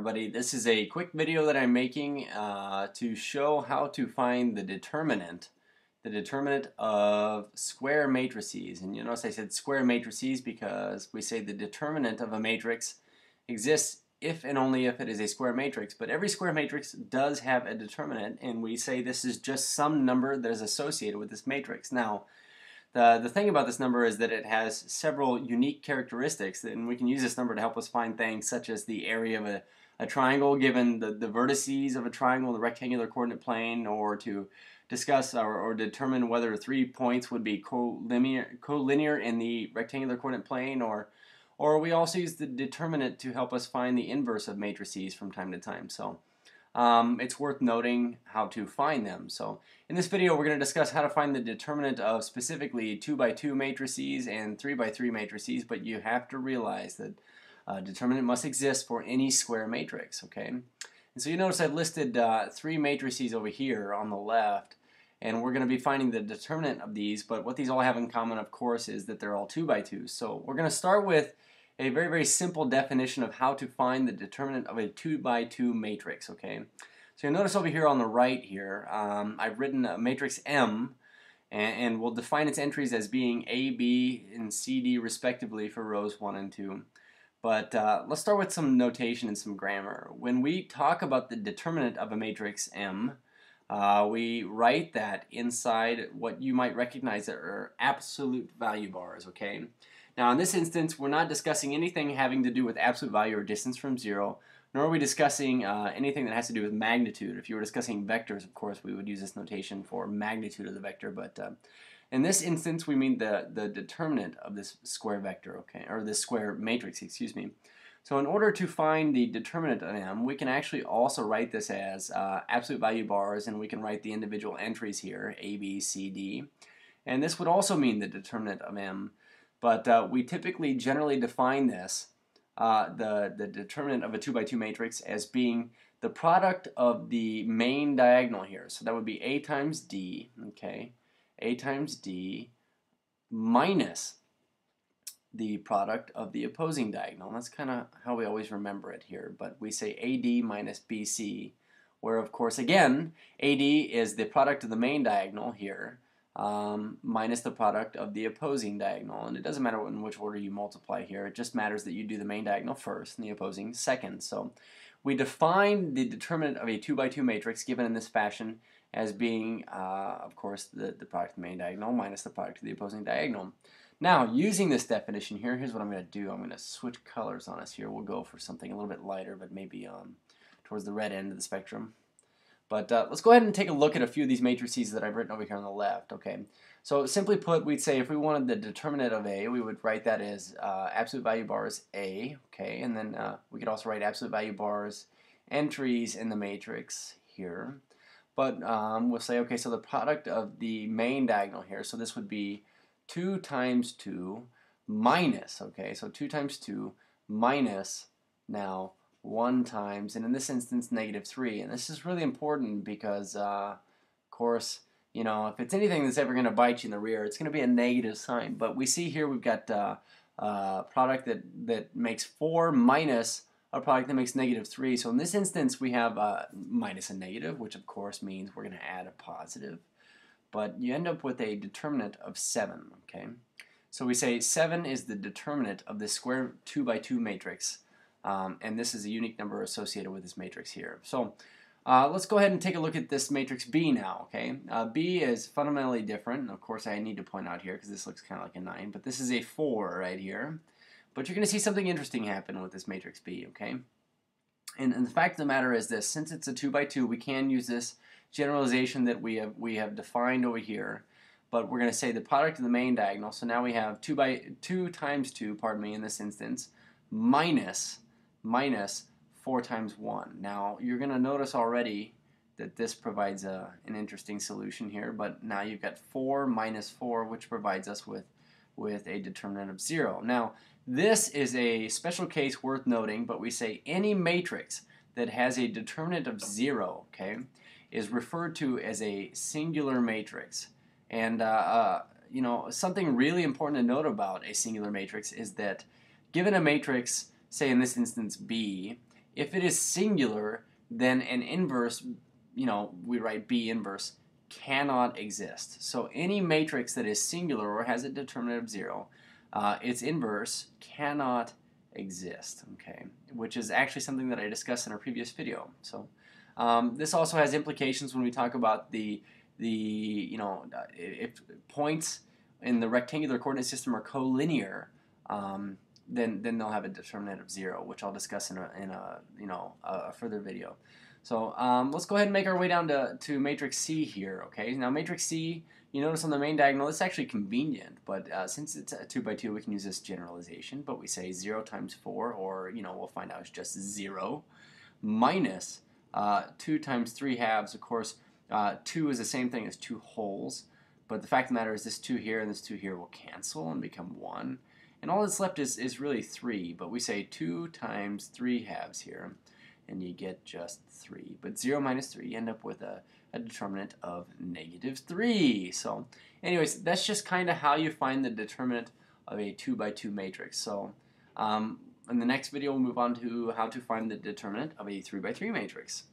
everybody. This is a quick video that I'm making to show how to find the determinant of square matrices. And you notice I said square matrices because we say the determinant of a matrix exists if and only if it is a square matrix. But every square matrix does have a determinant, and we say this is just some number that is associated with this matrix. Now, the thing about this number is that it has several unique characteristics, and we can use this number to help us find things such as the area of a triangle given the vertices of a triangle in the rectangular coordinate plane, or to discuss or determine whether 3 points would be collinear in the rectangular coordinate plane, or we also use the determinant to help us find the inverse of matrices from time to time. So it's worth noting how to find them. So in this video we're going to discuss how to find the determinant of specifically 2x2 matrices and 3x3 matrices, but you have to realize that determinant must exist for any square matrix, okay? And so you notice I've listed 3 matrices over here on the left, and we're going to be finding the determinant of these, but what these all have in common, of course, is that they're all 2x2s. So we're going to start with a very, very simple definition of how to find the determinant of a 2x2 matrix, okay? So you'll notice over here on the right here, I've written a matrix M, and we'll define its entries as being A, B, and C, D respectively for rows 1 and 2. But let's start with some notation and some grammar. When we talk about the determinant of a matrix M, we write that inside what you might recognize are absolute value bars, okay? Now in this instance, we're not discussing anything having to do with absolute value or distance from 0, nor are we discussing anything that has to do with magnitude. If you were discussing vectors, of course, we would use this notation for magnitude of the vector, but in this instance, we mean the determinant of this square vector, okay, or this square matrix, excuse me. So in order to find the determinant of M, we can actually also write this as absolute value bars, and we can write the individual entries here, A, B, C, D. And this would also mean the determinant of M. But we typically generally define this, the determinant of a 2x2 matrix, as being the product of the main diagonal here. So that would be A times D, okay, A times D minus the product of the opposing diagonal. That's kind of how we always remember it here, but we say AD minus BC, where of course again AD is the product of the main diagonal here, minus the product of the opposing diagonal. And it doesn't matter in which order you multiply here, it just matters that you do the main diagonal first and the opposing second. So we define the determinant of a 2x2 matrix given in this fashion as being, of course, the product of the main diagonal minus the product of the opposing diagonal. Now, using this definition here, here's what I'm going to do. I'm going to switch colors on us here. We'll go for something a little bit lighter, but maybe towards the red end of the spectrum. But let's go ahead and take a look at a few of these matrices that I've written over here on the left, okay? So simply put, we'd say if we wanted the determinant of A, we would write that as absolute value bars A, okay? And then we could also write absolute value bars entries in the matrix here. But we'll say, okay, so the product of the main diagonal here, so this would be 2 times 2 minus, okay, so 2 times 2 minus now 1 times, and in this instance, -3. And this is really important because, of course, you know, if it's anything that's ever going to bite you in the rear, it's going to be a negative sign. But we see here we've got a product that makes 4 minus a product that makes -3. So in this instance, we have minus a negative, which of course means we're going to add a positive. But you end up with a determinant of 7, okay? So we say 7 is the determinant of this square 2x2 matrix. And this is a unique number associated with this matrix here. So let's go ahead and take a look at this matrix B now, okay? B is fundamentally different, and of course I need to point out here because this looks kind of like a 9, but this is a 4 right here. But you're going to see something interesting happen with this matrix B, okay? And the fact of the matter is this: since it's a 2x2, we can use this generalization that we have defined over here, but we're going to say the product of the main diagonal. So now we have 2 times 2, pardon me, in this instance, minus 4 times 1. Now you're going to notice already that this provides an interesting solution here, but now you've got 4 minus 4, which provides us with a determinant of 0. Now this is a special case worth noting, but we say any matrix that has a determinant of 0, okay, is referred to as a singular matrix. And you know, something really important to note about a singular matrix is that given a matrix, say in this instance B, If it is singular, then an inverse, we write B inverse, cannot exist. So any matrix that is singular or has a determinant of 0, its inverse cannot exist, okay, which is actually something that I discussed in our previous video. So this also has implications when we talk about if points in the rectangular coordinate system are collinear, then they'll have a determinant of 0, which I'll discuss in a further video. So let's go ahead and make our way down to matrix C here. Okay, now matrix C, you notice on the main diagonal, it's actually convenient, but since it's a 2 by 2, we can use this generalization. But we say 0 times 4, or we'll find out it's just 0, minus 2 times 3 halves. Of course, 2 is the same thing as 2 wholes, but the fact of the matter is this 2 here and this 2 here will cancel and become 1. And all that's left is really 3, but we say 2 times 3 halves here, and you get just 3. But 0 minus 3, you end up with a determinant of -3. So anyways, that's just kind of how you find the determinant of a 2 by 2 matrix. So in the next video, we'll move on to how to find the determinant of a 3 by 3 matrix.